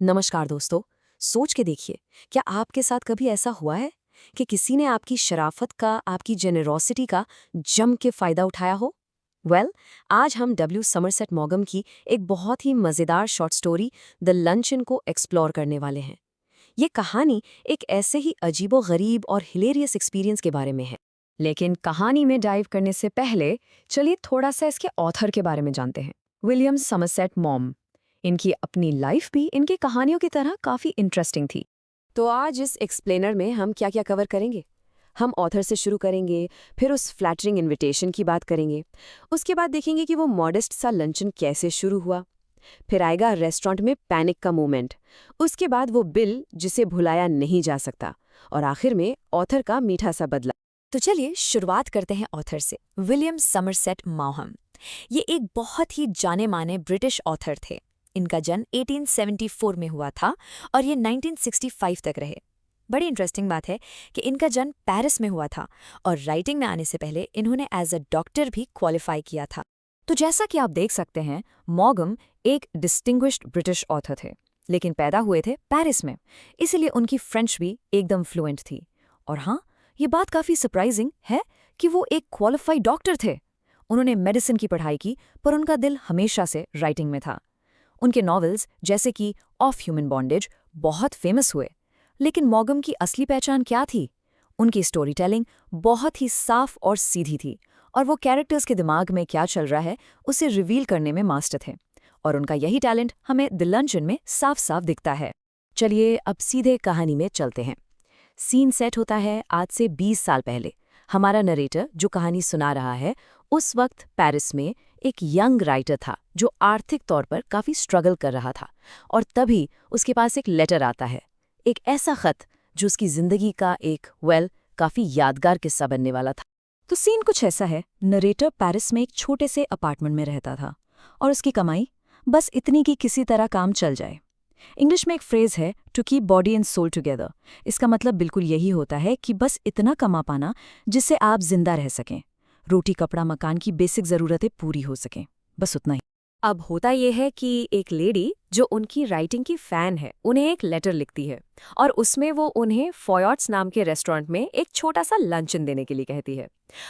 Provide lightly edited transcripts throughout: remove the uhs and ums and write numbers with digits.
नमस्कार दोस्तों। सोच के देखिए, क्या आपके साथ कभी ऐसा हुआ है कि किसी ने आपकी शराफत का, आपकी जेनरोसिटी का जम के फायदा उठाया हो? आज हम डब्ल्यू समरसेट मॉगम की एक बहुत ही मजेदार शॉर्ट स्टोरी द लंचन को एक्सप्लोर करने वाले हैं। ये कहानी एक ऐसे ही अजीबो-गरीब और हिलेरियस एक्सपीरियंस के बारे में है। लेकिन कहानी में डाइव करने से पहले चलिए थोड़ा सा इसके ऑथर के बारे में जानते हैं। William Somerset mom. इनकी अपनी लाइफ भी इनकी कहानियों की तरह काफी इंटरेस्टिंग थी। तो आज इस एक्सप्लेनर में हम क्या क्या कवर करेंगे? हम ऑथर से शुरू करेंगे, फिर उस फ्लैटरिंग इनविटेशन की बात करेंगे, उसके बाद देखेंगे कि वो मॉडेस्ट सा लंचन कैसे शुरू हुआ, फिर आएगा रेस्टोरेंट में पैनिक का मोमेंट, उसके बाद वो बिल जिसे भुलाया नहीं जा सकता, और आखिर में ऑथर का मीठा सा बदला। तो चलिए शुरुआत करते हैं ऑथर से। विलियम समरसेट मॉहम ये एक बहुत ही जाने माने ब्रिटिश ऑथर थे। इनका जन्म 1874 में हुआ था और ये 1965 तक रहे। बड़ी इंटरेस्टिंग बात है कि इनका जन्म पेरिस में हुआ था और राइटिंग में आने से पहले इन्होंने एज अ डॉक्टर भी क्वालिफाई किया था। तो जैसा कि आप देख सकते हैं, मॉगम एक डिस्टिंग्विश्ड ब्रिटिश ऑथर थे, लेकिन पैदा हुए थे पेरिस में, इसलिए उनकी फ्रेंच भी एकदम फ्लुएंट थी। और हाँ, ये बात काफ़ी सरप्राइजिंग है कि वो एक क्वालिफाइड डॉक्टर थे। उन्होंने मेडिसिन की पढ़ाई की, पर उनका दिल हमेशा से राइटिंग में था। उनके नॉवेल्स जैसे कि ऑफ ह्यूमन बॉन्डेज बहुत फेमस हुए। लेकिन मॉगम की असली पहचान क्या थी? उनकी स्टोरी टेलिंग बहुत ही साफ और सीधी थी, और वो कैरेक्टर्स के दिमाग में क्या चल रहा है उसे रिवील करने में मास्टर थे। और उनका यही टैलेंट हमें द लंचन में साफ साफ दिखता है। चलिए अब सीधे कहानी में चलते हैं। सीन सेट होता है आज से 20 साल पहले। हमारा नरेटर जो कहानी सुना रहा है, उस वक्त पेरिस में एक यंग राइटर था जो आर्थिक तौर पर काफी स्ट्रगल कर रहा था, और तभी उसके पास एक लेटर आता है, एक ऐसा खत जो उसकी जिंदगी का एक काफी यादगार किस्सा बनने वाला था। तो सीन कुछ ऐसा है। नरेटर पेरिस में एक छोटे से अपार्टमेंट में रहता था और उसकी कमाई बस इतनी कि किसी तरह काम चल जाए। इंग्लिश में एक फ्रेज है, to keep body and soul together. इसका मतलब बिल्कुल यही होता है कि बस इतना कमा पाना जिससे आप जिंदा रह सकें, रोटी कपड़ा मकान की बेसिक ज़रूरतें पूरी हो सकें, बस उतना ही। अब होता यह है कि एक लेडी जो उनकी राइटिंग की फैन है, उन्हें एक लेटर लिखती है, और उसमें वो उन्हें फॉयट्स नाम के रेस्टोरेंट में एक छोटा सा लंचन देने के लिए कहती है।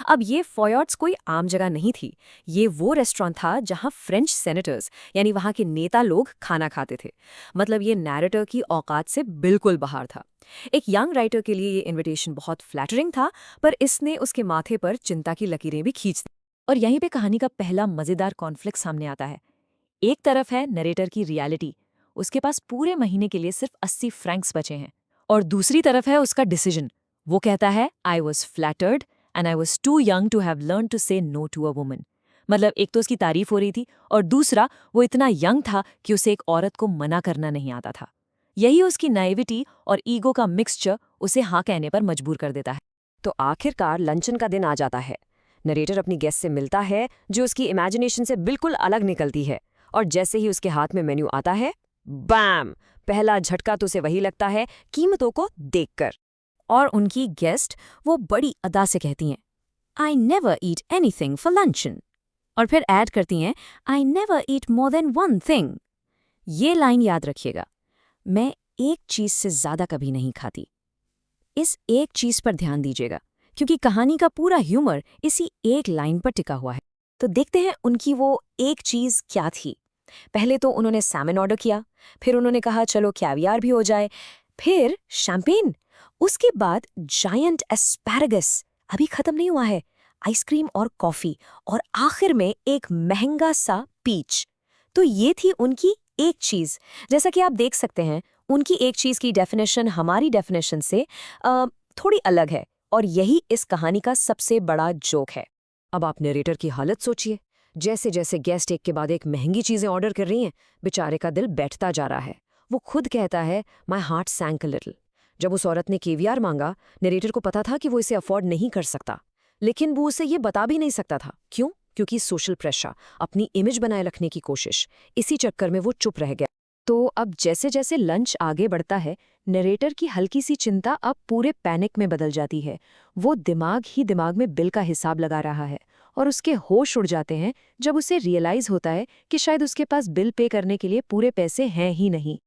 अब ये फॉयट्स कोई आम जगह नहीं थी, ये वो रेस्टोरेंट था जहां फ्रेंच सेनेटर्स यानी वहां के नेता लोग खाना खाते थे। मतलब ये नैरेटर की औकात से बिल्कुल बाहर था। एक यंग राइटर के लिए ये इन्विटेशन बहुत फ्लैटरिंग था, पर इसने उसके माथे पर चिंता की लकीरें भी खींच दी। और यहीं पे कहानी का पहला मजेदार कॉन्फ्लिक्ट सामने आता है। एक तरफ है नरेटर की रियलिटी, उसके पास पूरे महीने के लिए सिर्फ 80 फ्रैंक्स बचे हैं, और दूसरी तरफ है उसका डिसीजन। वो कहता है, I was flattered and I was too young to have learn to say no to a woman. मतलब एक तो उसकी तारीफ हो रही थी, और दूसरा वो इतना यंग था कि उसे एक औरत को मना करना नहीं आता था। यही उसकी नाइविटी और ईगो का मिक्सचर उसे हाँ कहने पर मजबूर कर देता है। तो आखिरकार लंचन का दिन आ जाता है। नरेटर अपनी गेस्ट से मिलता है जो उसकी इमेजिनेशन से बिल्कुल अलग निकलती है, और जैसे ही उसके हाथ में मेन्यू आता है, बैम, पहला झटका तो उसे वही लगता है कीमतों को देखकर। और उनकी गेस्ट वो बड़ी अदा से कहती हैं, I never eat anything for luncheon, और फिर ऐड करती हैं, I never eat more than one thing. ये लाइन याद रखिएगा, मैं एक चीज से ज्यादा कभी नहीं खाती। इस एक चीज पर ध्यान दीजिएगा, क्योंकि कहानी का पूरा ह्यूमर इसी एक लाइन पर टिका हुआ है। तो देखते हैं उनकी वो एक चीज क्या थी। पहले तो उन्होंने सैमन ऑर्डर किया, फिर उन्होंने कहा चलो कैवियार भी हो जाए, फिर शैंपेन, उसके बाद जायंट एस्पैरागस, अभी खत्म नहीं हुआ है, आइसक्रीम और कॉफी, और आखिर में एक महंगा सा पीच। तो ये थी उनकी एक चीज। जैसा कि आप देख सकते हैं, उनकी एक चीज की डेफिनेशन हमारी डेफिनेशन से थोड़ी अलग है, और यही इस कहानी का सबसे बड़ा जोक है। अब आप नरेटर की हालत सोचिए। जैसे जैसे गेस्ट एक के बाद एक महंगी चीजें ऑर्डर कर रही हैं, बेचारे का दिल बैठता जा रहा है। वो खुद कहता है, माई हार्ट सैंक अ लिटिल। जब उस औरत ने केवियार मांगा, नरेटर को पता था कि वो इसे अफोर्ड नहीं कर सकता, लेकिन वो उसे ये बता भी नहीं सकता था। क्यों? क्योंकि सोशल प्रेशर, अपनी इमेज बनाए रखने की कोशिश, इसी चक्कर में वो चुप रह गया। तो अब जैसे जैसे लंच आगे बढ़ता है, नरेटर की हल्की सी चिंता अब पूरे पैनिक में बदल जाती है। वो दिमाग ही दिमाग में बिल का हिसाब लगा रहा है, और उसके होश उड़ जाते हैं जब उसे रियलाइज होता है कि शायद उसके पास बिल पे करने के लिए पूरे पैसे हैं ही नहीं।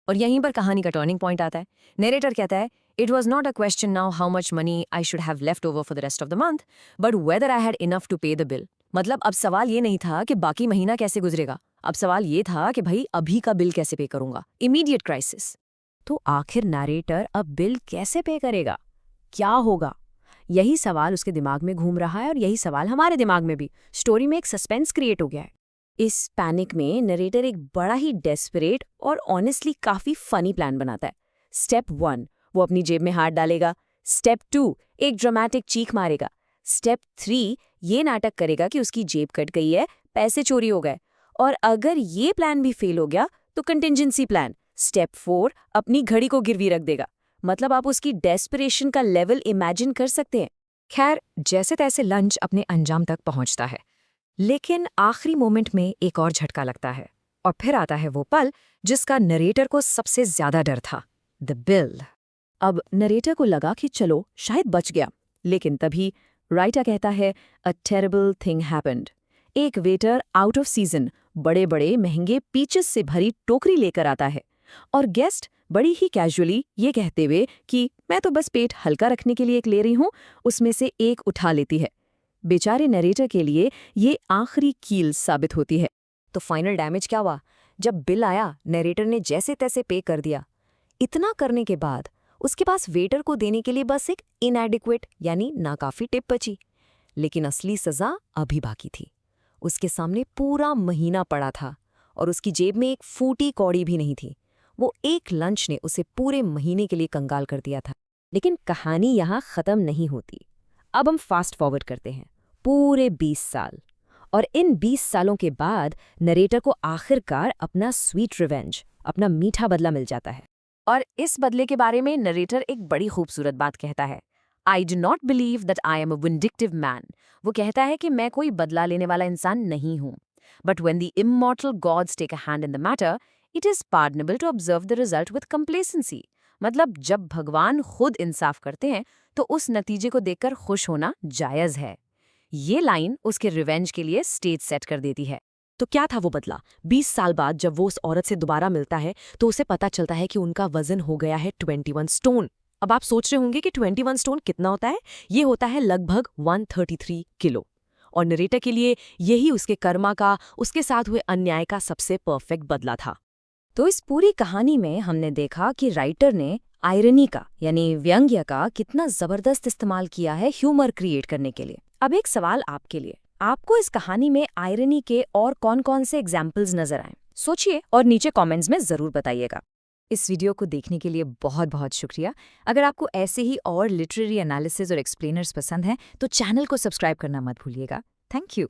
और यहीं पर कहानी का टर्निंग पॉइंट आता है। नरेटर कहता है, it was not a question now how much money I should have left over for the rest of the month, but whether I had enough to pay the bill. मतलब अब सवाल ये नहीं था कि बाकी महीना कैसे गुजरेगा, अब सवाल ये था कि भाई अभी का बिल कैसे पे करूंगा। Immediate crisis. तो आखिर नरेटर अब बिल कैसे पे करेगा, क्या होगा? यही सवाल उसके दिमाग में घूम रहा है और यही सवाल हमारे दिमाग में भी। स्टोरी में एक सस्पेंस क्रिएट हो गया है। इस पैनिक में नरेटर एक बड़ा ही डेस्परेट और ऑनेस्टली काफी फनी प्लान बनाता है। स्टेप 1, वो अपनी जेब में हाथ डालेगा। स्टेप 2, एक ड्रामेटिक चीख मारेगा। स्टेप 3, ये नाटक करेगा कि उसकी जेब कट गई है, पैसे चोरी हो गए। और अगर ये प्लान भी फेल हो गया तो कंटिजेंसी प्लान। स्टेप 4, अपनी घड़ी को गिरवी रख देगा। मतलब आप उसकी डेस्परेशन का लेवल इमेजिन कर सकते हैं। खैर, जैसे तैसे लंच अपने अंजाम तक पहुंचता है, लेकिन आखिरी मोमेंट में एक और झटका लगता है। और फिर आता है वो पल जिसका नरेटर को सबसे ज्यादा डर था, द बिल। अब नरेटर को लगा कि चलो शायद बच गया, लेकिन तभी राइटर कहता है, अ टेरिबल थिंग हैपेंड। एक वेटर आउट ऑफ सीजन बड़े बड़े महंगे पीचेस से भरी टोकरी लेकर आता है और गेस्ट बड़ी ही कैजुअली ये कहते हुए कि मैं तो बस पेट हल्का रखने के लिए एक ले रही हूँ, उसमें से एक उठा लेती है। बेचारे नरेटर के लिए ये आखिरी कील साबित होती है। तो फाइनल डैमेज क्या हुआ? जब बिल आया, नरेटर ने जैसे तैसे पे कर दिया। इतना करने के बाद उसके पास वेटर को देने के लिए बस एक इनएडिक्वेट यानी नाकाफी टिप बची। लेकिन असली सजा अभी बाकी थी। उसके सामने पूरा महीना पड़ा था और उसकी जेब में एक फूटी कौड़ी भी नहीं थी। वो एक लंच ने उसे पूरे महीने के लिए कंगाल कर दिया था। लेकिन कहानी यहाँ खत्म नहीं होती। अब हम फास्ट फॉरवर्ड करते हैं पूरे 20 साल, और इन 20 सालों के बाद नरेटर को आखिरकार अपना स्वीट रिवेंज, अपना मीठा बदला मिल जाता है। और इस बदले के बारे में नरेटर एक बड़ी खूबसूरत बात कहता है, I do not believe that I am a vindictive man. वो कहता है कि मैं कोई बदला लेने वाला इंसान नहीं हूं। But when the immortal gods take a hand in the matter, it is pardonable to observe the result with complacency. मतलब जब भगवान खुद इंसाफ करते हैं तो उस नतीजे को देखकर खुश होना जायज है। ये लाइन उसके रिवेंज के लिए स्टेज सेट कर देती है। तो क्या था वो बदला? 20 साल बाद जब वो उस औरत से दोबारा मिलता है तो उसे पता चलता है कि उनका वजन हो गया है 21 स्टोन। अब आप सोच रहे होंगे कि 21 स्टोन कितना होता है? ये होता है लगभग 133 किलो। और नरेटर के लिए यही उसके कर्मा का, उसके साथ हुए अन्याय का सबसे परफेक्ट बदला था। तो इस पूरी कहानी में हमने देखा कि राइटर ने आयरनी का यानी व्यंग्य का कितना जबरदस्त इस्तेमाल किया है ह्यूमर क्रिएट करने के लिए। अब एक सवाल आपके लिए, आपको इस कहानी में आयरनी के और कौन-कौन से एग्जाम्पल्स नजर आए? सोचिए और नीचे कमेंट्स में जरूर बताइएगा। इस वीडियो को देखने के लिए बहुत बहुत शुक्रिया। अगर आपको ऐसे ही और लिटरेरी एनालिसिस और एक्सप्लेनर्स पसंद हैं तो चैनल को सब्सक्राइब करना मत भूलिएगा। Thank you.